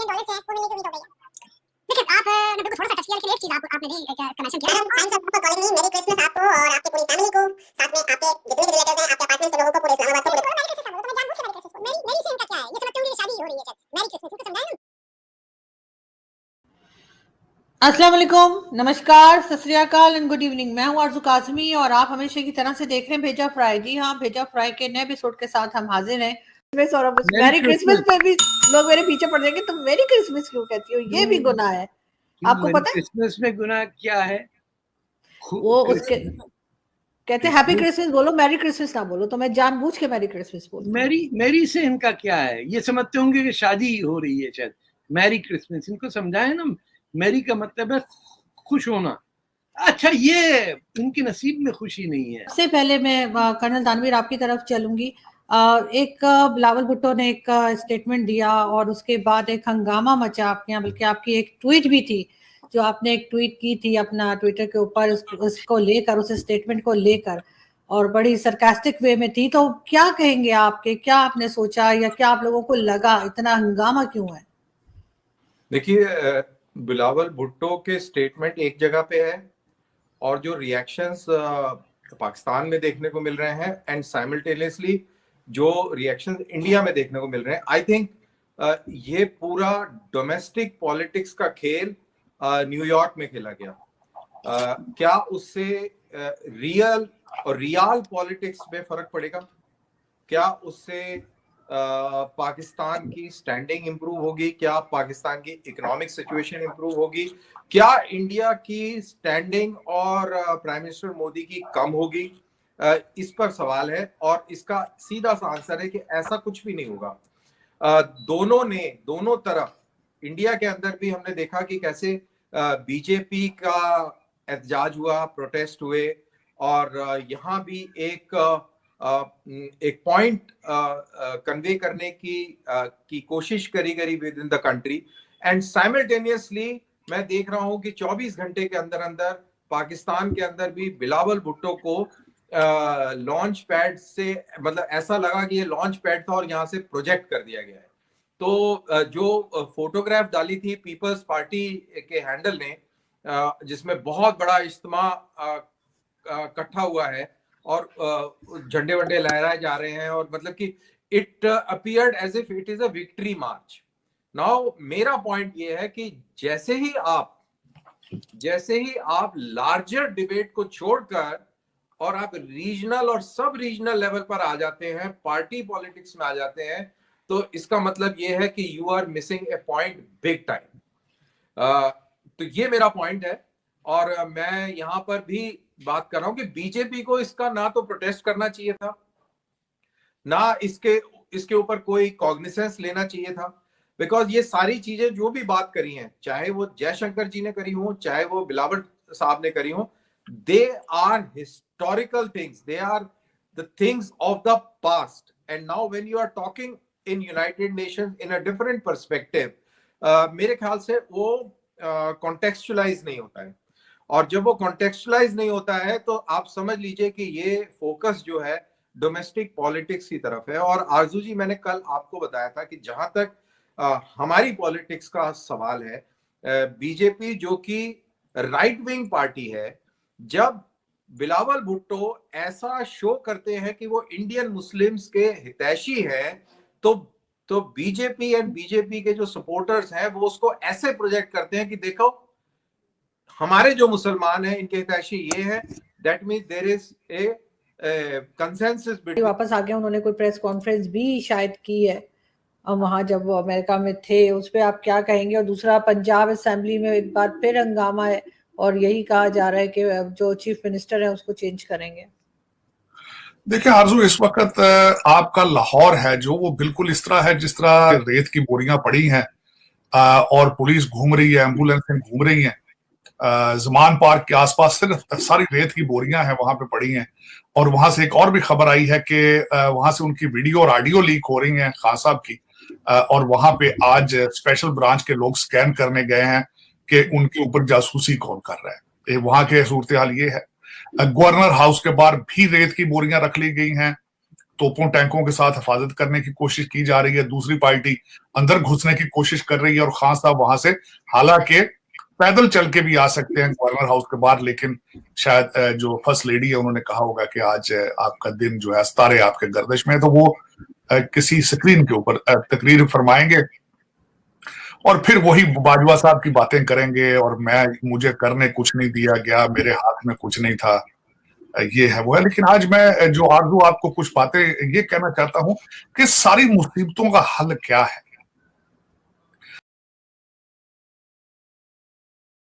Dollar से वो मिलने की उम्मीद हो गई है। देखिए आप मैं बिल्कुल थोड़ा सा टच किया, लेकिन एक चीज आपने भी मेंशन किया। फाइन सर, आपको कॉलिंग मेरी क्रिसमस आपको और आपकी पूरी फैमिली को, साथ में आपके जितने भी रिलेटिव्स हैं, आपके अपार्टमेंट के लोगों को, पूरे इस्लामाबाद को, पूरे मेरी क्रिसमस बोलो तो मैं जानबूझ के मेरी क्रिसमस बोल। मेरी से इनका क्या है, ये समझते होंगे कि शादी हो रही है सर, मेरी क्रिसमस इनको समझाएं ना। अस्सलाम वालेकुम, नमस्कार, सत श्री अकाल एंड गुड इवनिंग। मैं हूं आरज़ू काज़मी और आप हमेशा की तरह से देख रहे हैं भेजा फ्राई। जी हाँ, भेजा फ्राई के नए एपिसोड के साथ हम हाजिर हैं। मैरी क्रिसमस पे भी लोग मेरे पीछे पड़ जाएंगे, तुम मेरी क्रिसमस क्यों कहती हो, ये भी गुनाह है। आपको पता है क्रिसमस में गुनाह क्या है? वो उसके कहते हैं हैप्पी क्रिसमस बोलो, मैरी क्रिसमस ना बोलो, तो मैं जानबूझ के मैरी क्रिसमस बोलती हूं। मैरी से इनका क्या है? ये समझते होंगे कि शादी हो रही है शायद। मैरी क्रिसमस इनको समझाए ना, मैरी का मतलब है खुश होना। अच्छा, ये उनके नसीब में खुशी नहीं है। सबसे पहले मैं कर्नल दानवीर आपकी तरफ चलूंगी। एक बिलावल भुट्टो ने एक स्टेटमेंट दिया और उसके बाद एक हंगामा मचा आपके यहाँ, बल्कि आपकी एक ट्वीट भी थी जो आपने एक ट्वीट की थी अपना ट्विटर के ऊपर, उसको लेकर, उस स्टेटमेंट को लेकर, और बड़ी सरकास्टिक वे में थी। तो क्या कहेंगे आपके, क्या आपने सोचा या क्या आप लोगों को लगा, इतना हंगामा क्यों है? देखिए, बिलावल भुट्टो के स्टेटमेंट एक जगह पे है और जो रिएक्शंस पाकिस्तान में देखने को मिल रहे हैं एंड साइमल्टेनियसली जो रिएक्शंस इंडिया में देखने को मिल रहे हैं, आई थिंक ये पूरा डोमेस्टिक पॉलिटिक्स का खेल न्यूयॉर्क में खेला गया। क्या उससे रियल और रियल पॉलिटिक्स में फर्क पड़ेगा? क्या उससे पाकिस्तान की स्टैंडिंग इंप्रूव होगी? क्या पाकिस्तान की इकोनॉमिक सिचुएशन इंप्रूव होगी? क्या इंडिया की स्टैंडिंग और प्राइम मिनिस्टर मोदी की कम होगी? इस पर सवाल है और इसका सीधा सा आंसर है कि ऐसा कुछ भी नहीं होगा। दोनों तरफ, इंडिया के अंदर भी हमने देखा कि कैसे बीजेपी का एहतजाज हुआ, प्रोटेस्ट हुए, और यहाँ भी एक पॉइंट कन्वे करने की कोशिश करी गई with in the country. And simultaneously मैं देख रहा हूं कि 24 घंटे के अंदर अंदर पाकिस्तान के अंदर भी बिलावल भुट्टो को लॉन्च पैड से, मतलब ऐसा लगा कि ये लॉन्च पैड था और यहाँ से प्रोजेक्ट कर दिया गया है। तो जो फोटोग्राफ डाली थी पीपल्स पार्टी के हैंडल ने, जिसमें बहुत बड़ा इज्तिमा इकट्ठा हुआ है और झंडे वंडे लहराए जा रहे हैं, और मतलब कि it appeared as if it is a victory march. Now मेरा पॉइंट ये है कि जैसे ही आप लार्जर डिबेट को छोड़कर और आप रीजनल और सब रीजनल लेवल पर आ जाते हैं, पार्टी पॉलिटिक्स में आ जाते हैं, तो इसका मतलब ये है कि you are missing a point big time. तो ये मेरा पॉइंट है और मैं यहां पर भी बात कर रहा हूं कि बीजेपी को इसका ना तो प्रोटेस्ट करना चाहिए था, ना इसके ऊपर कोई कॉग्निसेंस लेना चाहिए था, बिकॉज ये सारी चीजें जो भी बात करी हैं, चाहे वो जयशंकर जी ने करी हो, चाहे वो बिलावल साहब ने करी हो, they are historical things, they are the things of the past. And now when you are talking in United Nations in a different perspective, मेरे ख्याल से वो कॉन्टेक्चुअलाइज नहीं होता है, और जब वो कॉन्टेक्चुअलाइज नहीं होता है तो आप समझ लीजिए कि ये फोकस जो है डोमेस्टिक पॉलिटिक्स की तरफ है। और आरजू जी, मैंने कल आपको बताया था कि जहां तक हमारी पॉलिटिक्स का सवाल है, बीजेपी जो कि राइट विंग पार्टी है, जब बिलावल भुट्टो ऐसा शो करते हैं कि वो इंडियन मुस्लिम्स के हितैषी हैं, तो बीजेपी एंड बीजेपी के जो सपोर्टर्स हैं वो उसको ऐसे प्रोजेक्ट करते हैं कि देखो हमारे जो मुसलमान हैं इनके हितैषी ये है। That means there is a consensus between. वापस आ गया, उन्होंने कोई प्रेस कॉन्फ्रेंस भी शायद की है वहां जब वो अमेरिका में थे, उस पर आप क्या कहेंगे? और दूसरा, पंजाब असेंबली में एक बार फिर हंगामा है और यही कहा जा रहा है कि जो चीफ मिनिस्टर है उसको चेंज करेंगे। देखिए आरजू, इस वक्त आपका लाहौर है जो वो बिल्कुल इस तरह है जिस तरह रेत की बोरियां पड़ी हैं और पुलिस घूम रही है, एम्बुलेंसें घूम रही हैं। जमान पार्क के आसपास सिर्फ सारी रेत की बोरियां हैं वहां पे पड़ी हैं। और वहां से एक और भी खबर आई है कि वहां से उनकी वीडियो और ऑडियो लीक हो रही हैं खान साहब की, और वहां पे आज स्पेशल ब्रांच के लोग स्कैन करने गए हैं कि उनके ऊपर जासूसी कौन कर रहा है। वहां के सूरत हाल ये है। गवर्नर हाउस के बाहर भी रेत की बोरियां रख ली गई हैं तोपों टैंकों के साथ हिफाजत करने की कोशिश की जा रही है, दूसरी पार्टी अंदर घुसने की कोशिश कर रही है और खान साहब वहां से हालांकि पैदल चल के भी आ सकते हैं गवर्नर हाउस के बाहर, लेकिन शायद जो फर्स्ट लेडी है उन्होंने कहा होगा कि आज आपका दिन जो है सितारे आपके गर्दिश में, तो वो किसी स्क्रीन के ऊपर तकरीर फरमाएंगे और फिर वही बाजवा साहब की बातें करेंगे और मुझे करने कुछ नहीं दिया गया, मेरे हाथ में कुछ नहीं था, ये है वो है। लेकिन आज मैं जो आरजू आपको कुछ बातें ये कहना चाहता हूं कि सारी मुसीबतों का हल क्या है।